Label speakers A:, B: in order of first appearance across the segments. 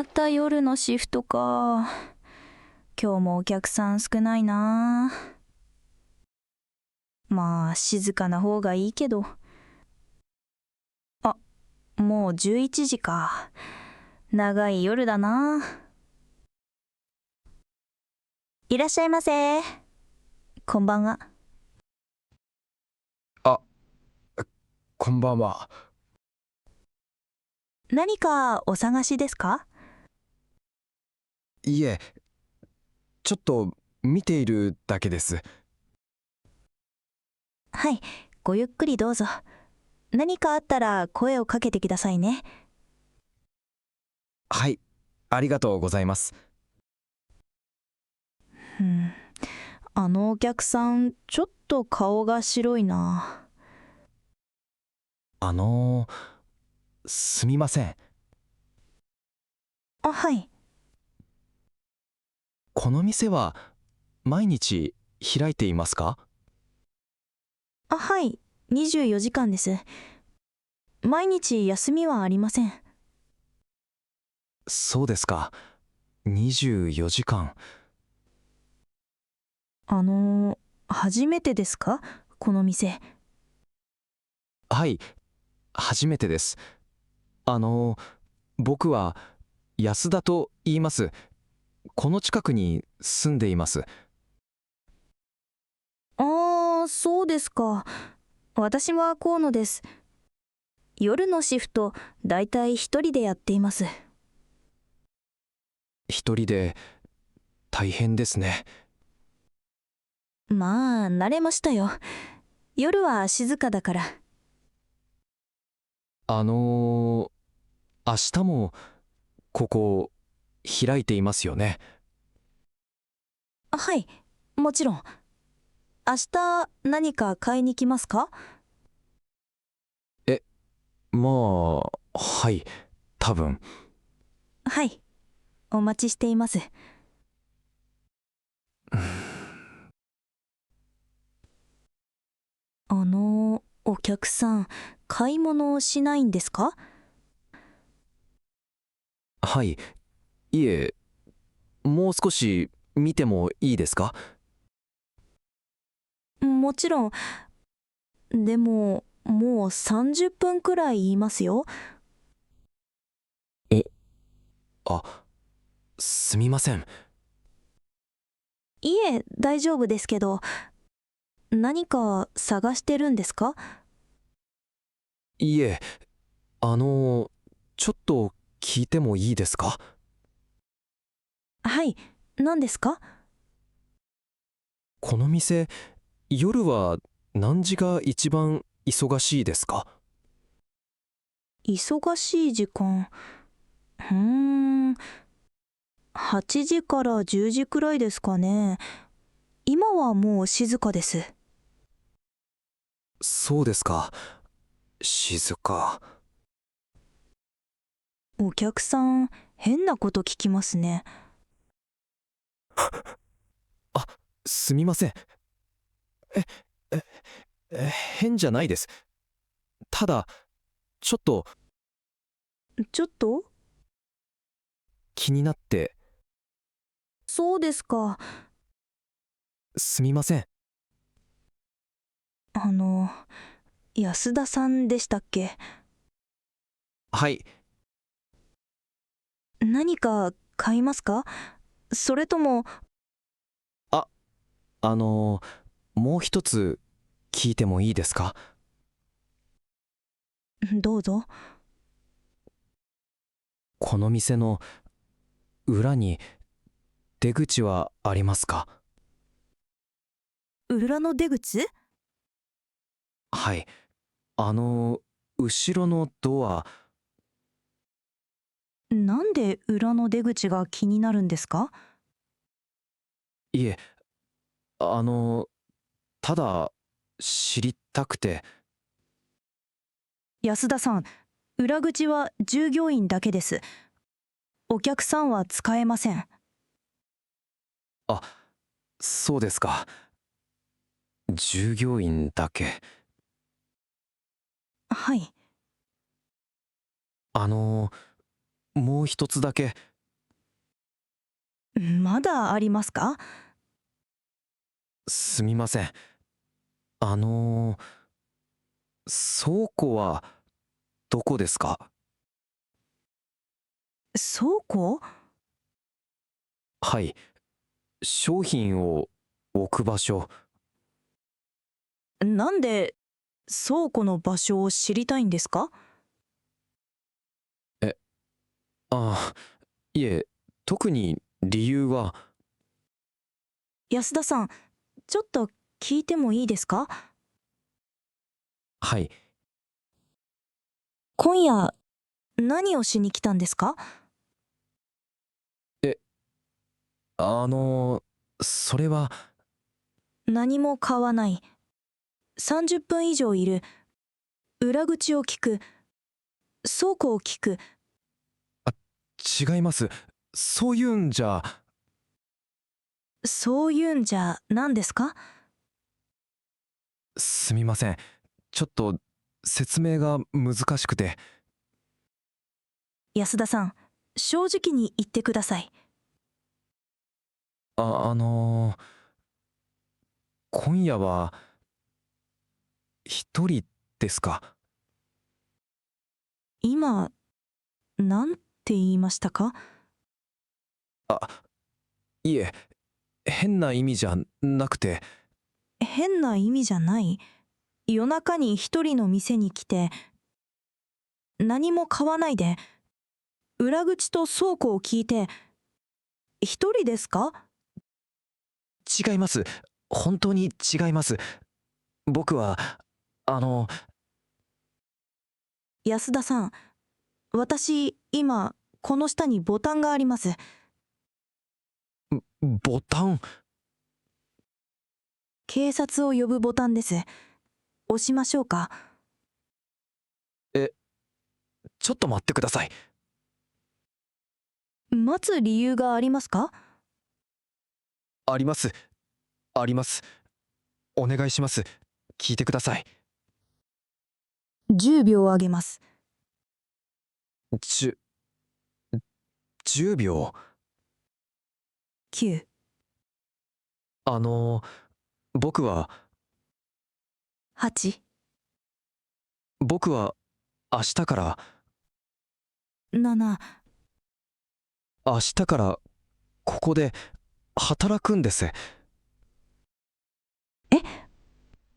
A: また夜のシフトか。今日もお客さん少ないな。まあ静かな方がいいけど。あ、もう11時か。長い夜だな。いらっしゃいませ。こんばんは。
B: あ、こんばんは。
A: 何かお探しですか？
B: いえ、ちょっと見ているだけです。
A: はい、ごゆっくりどうぞ。何かあったら声をかけてくださいね。
B: はい、ありがとうございます。
A: うん、あのお客さん、ちょっと顔が白いな。
B: あのすみません。
A: あ、はい。
B: この店は毎日開いていますか？
A: あ、はい。24時間です。毎日休みはありません。
B: そうですか。24時間。
A: 初めてですか？この店。
B: はい、初めてです。僕は安田と言います。この近くに住んでいます。
A: そうですか。私は河野です。夜のシフト、だいたい一人でやっています。
B: 一人で大変ですね。
A: まあ、慣れましたよ。夜は静かだから。
B: 明日もここ開いていますよね。
A: はい、もちろん。明日何か買いに来ますか？
B: え、まあ、はい、多分。
A: はい、お待ちしています。お客さん、買い物をしないんですか？
B: はい、いえ、もう少し見てもいいですか？
A: もちろん。でも、もう30分くらい言いますよ。
B: え、あ、すみません。
A: いえ、大丈夫ですけど、何か探してるんですか？
B: いえ、ちょっと聞いてもいいですか？
A: はい、何ですか？
B: この店、夜は何時が一番忙しいですか？
A: 忙しい時間。8時から10時くらいですかね。今はもう静かです。
B: そうですか。静か。
A: お客さん、変なこと聞きますね。
B: あ、すみません。え、え、変じゃないです。ただ、ちょっと
A: ちょっと。
B: 気になって、
A: そうですか。
B: すみません。
A: あの、安田さんでしたっけ？
B: はい、
A: 何か買いますか？それとも。
B: あ、もう一つ聞いてもいいですか？
A: どうぞ。
B: この店の裏に出口はありますか？
A: 裏の出口？
B: はい。後ろのドア、
A: なんで裏の出口が気になるんですか？
B: いえ、あの、ただ知りたくて、
A: 安田さん、裏口は従業員だけです。お客さんは使えません。
B: あ、そうですか。従業員だけ。
A: はい。
B: もう一つだけ
A: まだありますか？
B: すみません。あのー倉庫はどこですか？
A: 倉庫？
B: はい、商品を置く場所。
A: なんで倉庫の場所を知りたいんですか？
B: え、ああ、いえ、特に理由は。
A: 安田さん、ちょっと聞いてもいいですか？
B: はい、
A: 今夜何をしに来たんですか？
B: え、それは。
A: 何も買わない。30分以上いる。裏口を聞く。倉庫を聞く。
B: 違います。そういうんじゃ。
A: そういうんじゃ何ですか？
B: すみません。ちょっと説明が難しくて。
A: 安田さん、正直に言ってください。
B: あ、今夜は一人ですか？
A: 今、なんて言いましたか？
B: いえ、変な意味じゃなくて。
A: 変な意味じゃない。夜中に一人の店に来て、何も買わないで、裏口と倉庫を聞いて、一人ですか？
B: 違います。本当に違います。僕は、あの、
A: 安田さん、私、今、この下にボタンがあります。
B: ボタン。
A: 警察を呼ぶボタンです。押しましょうか？
B: ちょっと待ってください。
A: 待つ理由がありますか？
B: あります。あります。お願いします。聞いてください。
A: 10秒あげます。
B: 10、10秒。
A: 9、
B: 僕は、
A: 8、
B: 僕は、明日から、
A: 7、
B: 明日から、ここで、働くんです。
A: え？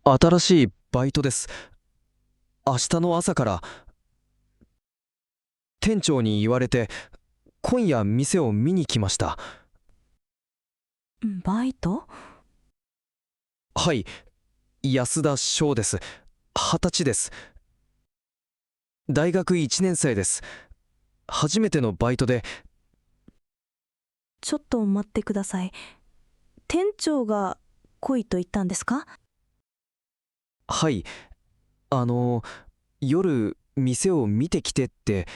B: 新しいバイトです。明日の朝から、店長に言われて、今夜店を見に来ました。
A: バイト？
B: はい、安田翔です。20歳です。大学1年生です。初めてのバイトで。
A: ちょっと待ってください。店長が来いと言ったんですか？
B: はい、夜店を見てきてって、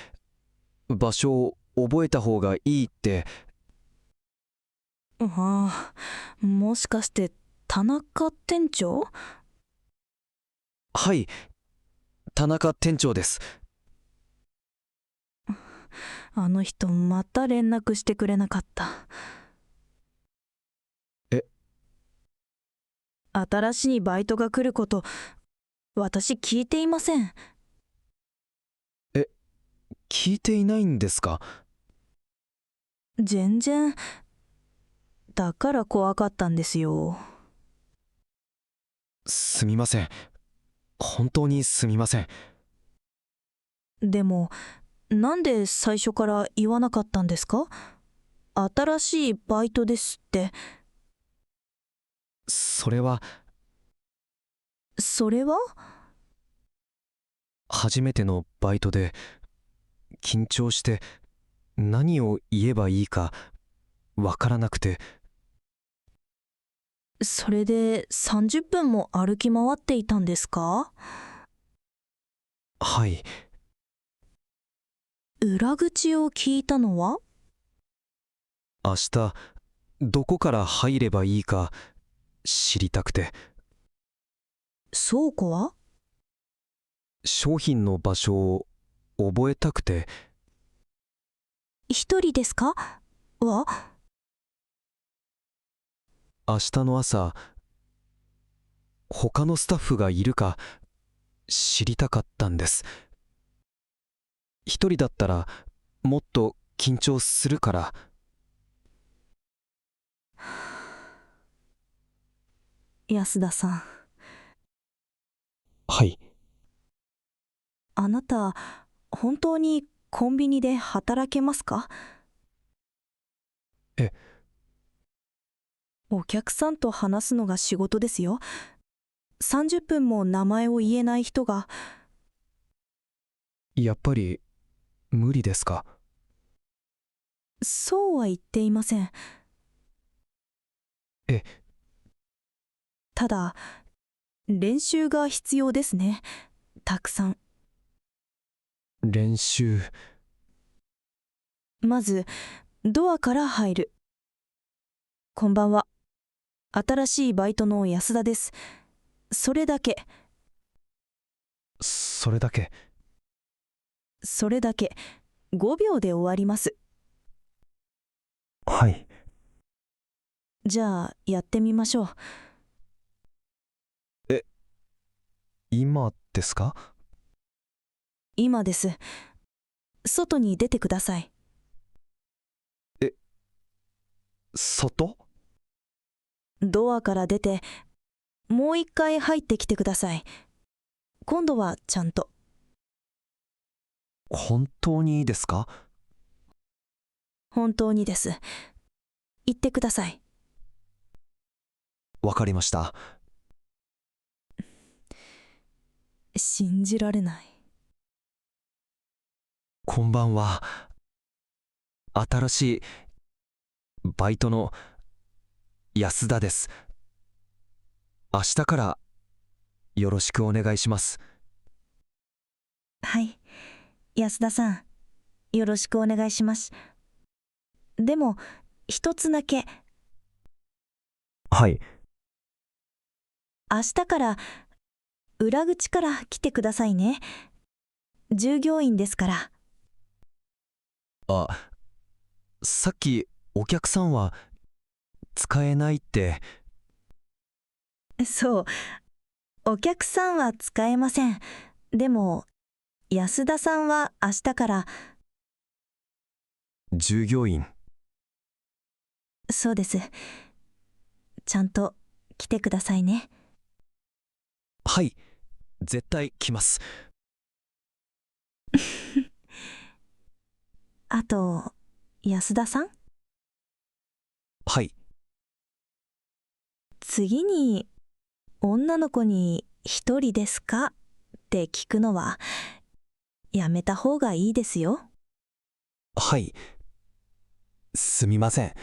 B: 場所を覚えた方がいいって。
A: ああ、もしかして田中店長？
B: はい、田中店長です。
A: あの人また連絡してくれなかった。
B: え？
A: 新しいバイトが来ること私聞いていません。
B: 聞いていないんですか？
A: 全然。だから怖かったんですよ。
B: すみません。本当にすみません。
A: でもなんで最初から言わなかったんですか？新しいバイトですって。
B: それは、
A: それは？
B: 初めてのバイトで、緊張して何を言えばいいかわからなくて。
A: それで30分も歩き回っていたんですか？
B: はい、
A: 裏口を聞いたのは？
B: 明日どこから入ればいいか知りたくて。
A: 倉庫は？
B: 商品の場所を覚えたくて。
A: 一人ですか？は？
B: 明日の朝、他のスタッフがいるか知りたかったんです。一人だったらもっと緊張するから。
A: 安田さん、
B: はい。
A: あなた、本当にコンビニで働けますか？
B: え。
A: お客さんと話すのが仕事ですよ。30分も名前を言えない人が。
B: やっぱり無理ですか？
A: そうは言っていません。
B: え。
A: ただ、練習が必要ですね。たくさん。
B: 練習。
A: まず、ドアから入る。こんばんは。新しいバイトの安田です。それだけ。
B: それだけ。
A: それだけ。5秒で終わります。
B: はい。
A: じゃあ、やってみましょう。
B: 今ですか？
A: 今です。外に出てください。
B: 外？
A: ドアから出て、もう一回入ってきてください。今度はちゃんと。
B: 本当にいいですか？
A: 本当にです。言ってください。
B: わかりました。
A: 信じられない。
B: こんばんは。新しいバイトの安田です。明日からよろしくお願いします。
A: はい。安田さん、よろしくお願いします。でも、一つだけ。
B: はい。
A: 明日から裏口から来てくださいね。従業員ですから。
B: あ、さっきお客さんは使えないって。
A: そう。お客さんは使えません。でも、安田さんは明日から。
B: 従業員。
A: そうです。ちゃんと来てくださいね。
B: はい。絶対来ます。
A: あと、安田さん？
B: はい。
A: 次に、女の子に一人ですかって聞くのは、やめた方がいいですよ。
B: はい。すみません。